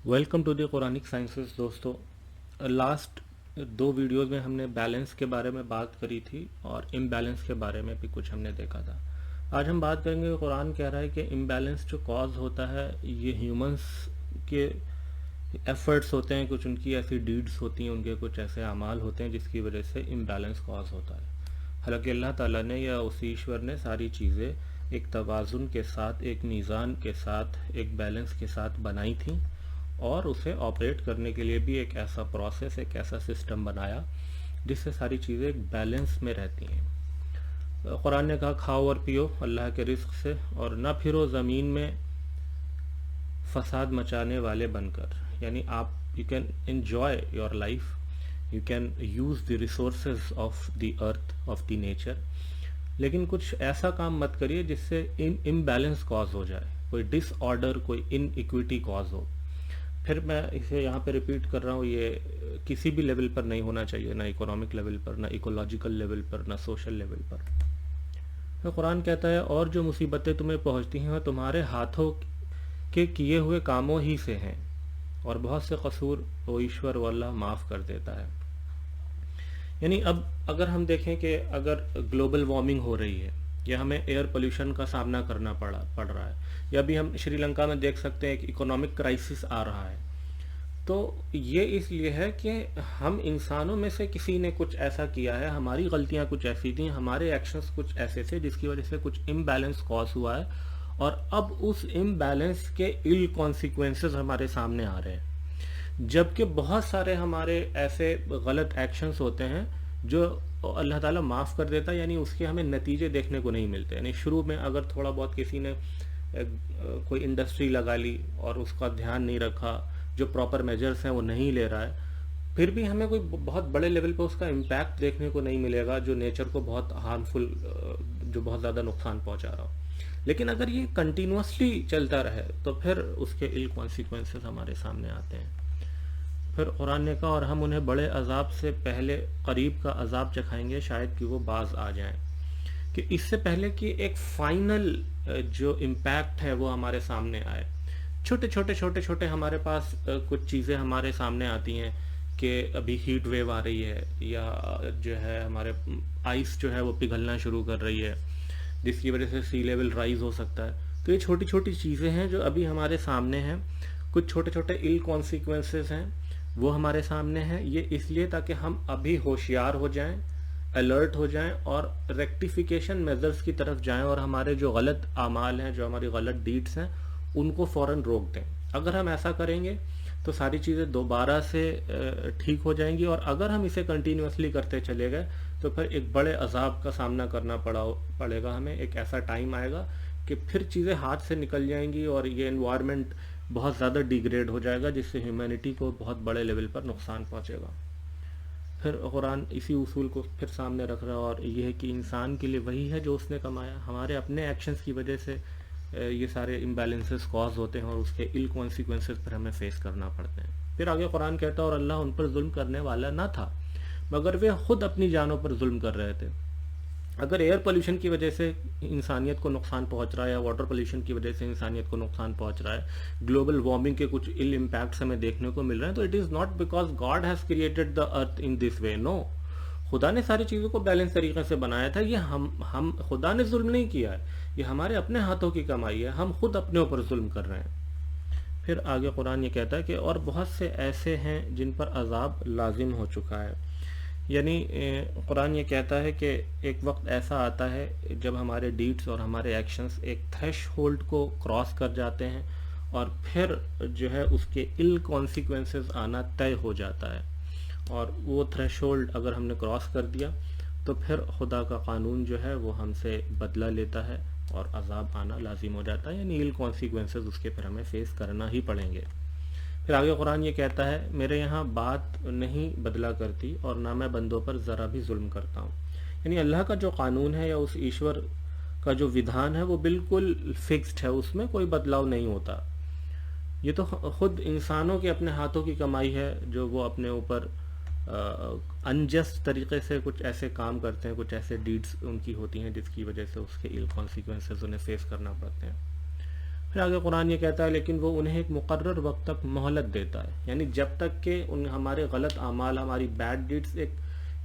Welcome to the Quranic sciences. दोस्तों, last दो videos में हमने बैलेंस के बारे में बात करी थी और इम्बैलेंस के बारे में भी कुछ हमने देखा था। आज हम बात करेंगे कि कुरान कह रहा है कि इम्बैलेंस जो कॉज होता है ये ह्यूमंस के एफर्ट्स होते हैं, कुछ उनकी ऐसी डीड्स होती हैं, उनके कुछ ऐसे अमाल होते हैं जिसकी वजह से इम्बैलेंस कॉज होता है। हालांकि अल्लाह ताला ने या उस ईश्वर ने सारी चीज़ें एक तवाज़ुन के साथ, एक मीज़ान के साथ, एक बैलेंस के साथ बनाई थी और उसे ऑपरेट करने के लिए भी एक ऐसा प्रोसेस, एक ऐसा सिस्टम बनाया जिससे सारी चीज़ें एक बैलेंस में रहती हैं। कुरान ने कहा खाओ और पियो अल्लाह के रिस्क से और ना फिरो ज़मीन में फसाद मचाने वाले बनकर। यानी आप you can enjoy your life, you can use the resources of the earth, of the nature, लेकिन कुछ ऐसा काम मत करिए जिससे इम्बैलेंस कॉज हो जाए, कोई डिसऑर्डर, कोई इनइक्विटी कॉज हो। फिर मैं इसे यहाँ पे रिपीट कर रहा हूँ, ये किसी भी लेवल पर नहीं होना चाहिए, ना इकोनॉमिक लेवल पर, ना इकोलॉजिकल लेवल पर, ना सोशल लेवल पर। तो कुरान कहता है और जो मुसीबतें तुम्हें पहुँचती हैं वो तुम्हारे हाथों के किए हुए कामों ही से हैं और बहुत से कसूर वो ईश्वर वो अल्लाह माफ़ कर देता है। यानी अब अगर हम देखें कि अगर ग्लोबल वार्मिंग हो रही है या हमें एयर पोल्यूशन का सामना करना पड़ रहा है, या भी हम श्रीलंका में देख सकते हैं कि इकोनॉमिक क्राइसिस आ रहा है, तो ये इसलिए है कि हम इंसानों में से किसी ने कुछ ऐसा किया है, हमारी गलतियां कुछ ऐसी थी, हमारे एक्शंस कुछ ऐसे थे जिसकी वजह से कुछ इम्बैलेंस कॉज हुआ है और अब उस इम्बैलेंस के इल कॉन्सिक्वेंसेस हमारे सामने आ रहे हैं। जबकि बहुत सारे हमारे ऐसे गलत एक्शंस होते हैं जो अल्लाह ताला माफ़ कर देता है, यानी उसके हमें नतीजे देखने को नहीं मिलते। यानी शुरू में अगर थोड़ा बहुत किसी ने कोई इंडस्ट्री लगा ली और उसका ध्यान नहीं रखा, जो प्रॉपर मेजर्स हैं वो नहीं ले रहा है, फिर भी हमें कोई बहुत बड़े लेवल पे उसका इम्पैक्ट देखने को नहीं मिलेगा जो नेचर को बहुत हार्मफुल, जो बहुत ज़्यादा नुकसान पहुंचा रहा हो। लेकिन अगर ये कंटिन्यूसली चलता रहे तो फिर उसके इल कॉन्सिक्वेंसेस हमारे सामने आते हैं। फिर कुरान ने कहा और हम उन्हें बड़े अजाब से पहले करीब का अजाब चखाएंगे शायद कि वो बाज आ जाएं, कि इससे पहले कि एक फाइनल जो इम्पैक्ट है वो हमारे सामने आए। छोटे छोटे हमारे पास कुछ चीज़ें हमारे सामने आती हैं कि अभी हीट वेव आ रही है या जो है हमारे आइस जो है वो पिघलना शुरू कर रही है जिसकी वजह से सी लेवल राइज हो सकता है। तो ये छोटी छोटी चीज़ें हैं जो अभी हमारे सामने हैं, कुछ छोटे छोटे इल कॉन्सिक्वेंसेस हैं वो हमारे सामने हैं। ये इसलिए ताकि हम अभी होशियार हो जाएं, अलर्ट हो जाएं और रेक्टिफिकेशन मेजर्स की तरफ जाएं और हमारे जो गलत आमाल हैं, जो हमारी गलत डीड्स हैं, उनको फ़ौरन रोक दें। अगर हम ऐसा करेंगे तो सारी चीज़ें दोबारा से ठीक हो जाएंगी, और अगर हम इसे कंटिन्यूसली करते चले गए तो फिर एक बड़े अजाब का सामना करना पड़ेगा हमें। एक ऐसा टाइम आएगा कि फिर चीज़ें हाथ से निकल जाएंगी और ये एनवायरनमेंट बहुत ज़्यादा डिग्रेड हो जाएगा जिससे ह्यूमैनिटी को बहुत बड़े लेवल पर नुकसान पहुंचेगा। फिर कुरान इसी उसूल को फिर सामने रख रहा है और ये है कि इंसान के लिए वही है जो उसने कमाया। हमारे अपने एक्शंस की वजह से ये सारे इम्बैलेंसेस कॉज होते हैं और उसके इल कॉन्सिक्वेंसेस पर हमें फेस करना पड़ते हैं। फिर आगे कुरान कहता है और अल्लाह उन पर जुल्म करने वाला ना था मगर वे खुद अपनी जानों पर जुल्म कर रहे थे। अगर एयर पोल्यूशन की वजह से इंसानियत को नुकसान पहुंच रहा है या वाटर पोल्यूशन की वजह से इंसानियत को नुकसान पहुंच रहा है, ग्लोबल वार्मिंग के कुछ इल इम्पैक्ट्स हमें देखने को मिल रहे हैं, तो it is not because God has created the earth in this way. No, खुदा ने सारी चीज़ों को बैलेंस तरीके से बनाया था। ये हम खुदा ने जुल्म नहीं किया है, ये हमारे अपने हाथों की कमाई है, हम खुद अपने ऊपर जुल्म कर रहे हैं। फिर आगे कुरान ये कहता है कि और बहुत से ऐसे हैं जिन पर अजाब लाजिम हो चुका है। यानी कुरान ये कहता है कि एक वक्त ऐसा आता है जब हमारे डीड्स और हमारे एक्शंस एक थ्रेशहोल्ड को क्रॉस कर जाते हैं और फिर जो है उसके इल कॉन्सिक्वेंसेस आना तय हो जाता है, और वो थ्रेशहोल्ड अगर हमने क्रॉस कर दिया तो फिर खुदा का कानून जो है वो हमसे बदला लेता है और अजाब आना लाजिम हो जाता है। यानी इल कॉन्सिक्वेंसेस उसके फिर हमें फेस करना ही पड़ेंगे। फिर आगे कुरान ये कहता है मेरे यहाँ बात नहीं बदला करती और ना मैं बंदों पर ज़रा भी जुल्म करता हूँ। यानी अल्लाह का जो कानून है या उस ईश्वर का जो विधान है वो बिल्कुल फिक्स्ड है, उसमें कोई बदलाव नहीं होता। ये तो खुद इंसानों के अपने हाथों की कमाई है जो वो अपने ऊपर अनजस्ट तरीके से कुछ ऐसे काम करते हैं, कुछ ऐसे डीड्स उनकी होती हैं जिसकी वजह से उसके इल कॉन्सिक्वेंसेस उन्हें फेस करना पड़ते हैं। پھر آگے قرآن یہ کہتا ہے لیکن وہ انہیں ایک مقرر وقت تک مہلت دیتا ہے، یعنی جب تک کہ ہمارے غلط اعمال، ہماری بیڈ ڈیڈس ایک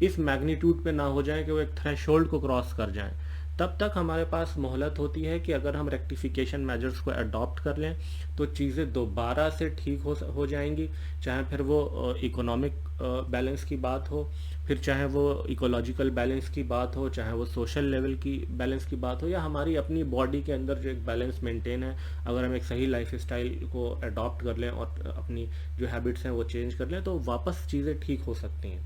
اس میگنیٹیوڈ پہ نہ ہو جائیں کہ وہ ایک تھریش ہولڈ کو کراس کر جائیں، تب تک ہمارے پاس مہلت ہوتی ہے کہ اگر ہم ریکٹیفیکیشن میجرز کو اڈاپٹ کر لیں تو چیزیں دوبارہ سے ٹھیک ہو جائیں گی، چاہے پھر وہ اکنامک بیلنس کی بات ہو، پھر چاہے وہ ایکولوجیکل بیلنس کی بات ہو، چاہے وہ سوشل لیول کی بیلنس کی بات ہو، یا ہماری اپنی باڈی کے اندر جو ایک بیلنس مینٹین ہے، اگر ہم ایک صحیح لائف اسٹائل کو اڈاپٹ کر لیں اور اپنی جو ہیبٹس ہیں وہ چینج کر لیں تو واپس چیزیں ٹھیک ہو سکتی ہیں۔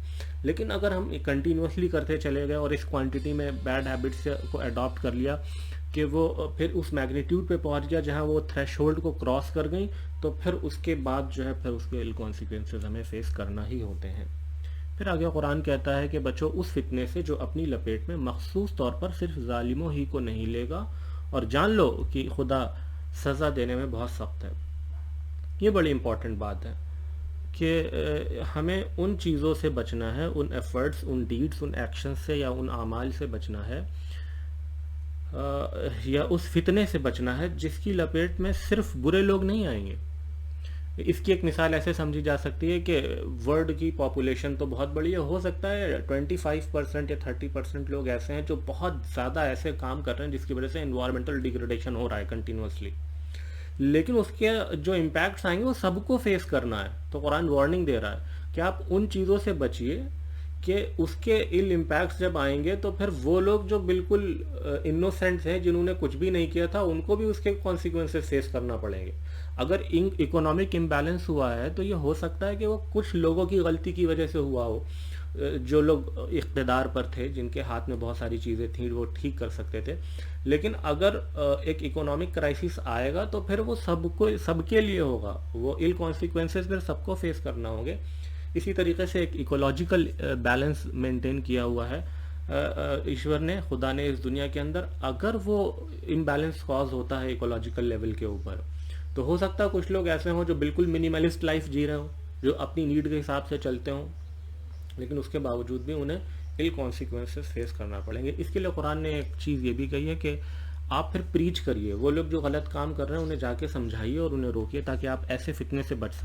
لیکن اگر ہم کنٹینیوسلی کرتے چلے گئے اور اس کوانٹٹی میں بیڈ ہیبٹس کو اڈاپٹ کر لیا کہ وہ پھر اس میگنیٹیوڈ پہ پہنچ گیا جہاں وہ تھریش ہولڈ کو کراس کر گئیں، تو پھر اس کے بعد جو ہے پھر اس کے کانسیکوینسز ہمیں فیس کرنا ہی ہوتے ہیں۔ پھر آگے قرآن کہتا ہے کہ بچو اس فتنے سے جو اپنی لپیٹ میں مخصوص طور پر صرف ظالموں ہی کو نہیں لے گا، اور جان لو کہ خدا سزا دینے میں بہت سخت ہے۔ یہ بڑی امپورٹنٹ بات ہے کہ ہمیں ان چیزوں سے بچنا ہے، ان ایفرٹس، ان ڈیڈس، ان ایکشنز سے یا ان اعمال سے بچنا ہے، یا اس فتنے سے بچنا ہے جس کی لپیٹ میں صرف برے لوگ نہیں آئیں گے۔ اس کی ایک مثال ایسے سمجھی جا سکتی ہے کہ ورلڈ کی پاپولیشن تو بہت بڑی ہے، ہو سکتا ہے 25% یا 30% لوگ ایسے ہیں جو بہت زیادہ ایسے کام کر رہے ہیں جس کی وجہ سے انوائرمنٹل ڈیگریڈیشن ہو رہا ہے کنٹینیوسلی، لیکن اس کے جو امپیکٹس آئیں گے وہ سب کو فیس کرنا ہے۔ تو قرآن وارننگ دے رہا ہے کہ آپ ان چیزوں سے بچیے کہ اس کے ایل امپیکٹس جب آئیں گے تو پھر وہ لوگ جو بالکل انوسینٹس ہیں، جنہوں نے کچھ بھی نہیں کیا تھا، ان کو بھی اس کے کانسیکوینسز فیس کرنا پڑیں گے۔ اگر اکنامک امبیلنس ہوا ہے تو یہ ہو سکتا ہے کہ وہ کچھ لوگوں کی غلطی کی وجہ سے ہوا ہو، جو لوگ اقتدار پر تھے، جن کے ہاتھ میں بہت ساری چیزیں تھیں وہ ٹھیک کر سکتے تھے، لیکن اگر ایک اکنامک کرائسس آئے گا تو پھر وہ سب کے لیے ہوگا، وہ ایل کانسیکوینسز پھر سب کو فیس کرنا ہوں گے۔ اسی طریقے سے ایک ایکولوجیکل بیلنس مینٹین کیا ہوا ہے ایشور نے، خدا نے اس دنیا کے اندر۔ اگر وہ امبیلنس کاز ہوتا ہے ایکولوجیکل لیول کے اوپر تو ہو سکتا ہے کچھ لوگ ایسے ہوں جو بالکل منیملسٹ لائف جی رہے ہوں، جو اپنی نیڈ کے حساب سے چلتے ہوں، لیکن اس کے باوجود بھی انہیں ایل کانسیکوینسز فیس کرنا پڑیں گے۔ اس کے لیے قرآن نے ایک چیز یہ بھی کہی ہے کہ آپ پھر پریچ کریے، وہ لوگ جو غلط کام کر رہے ہیں انہیں جا کے سمجھائیے اور انہیں روکیے تاکہ آپ ایسے فتنے سے بچ سکیں۔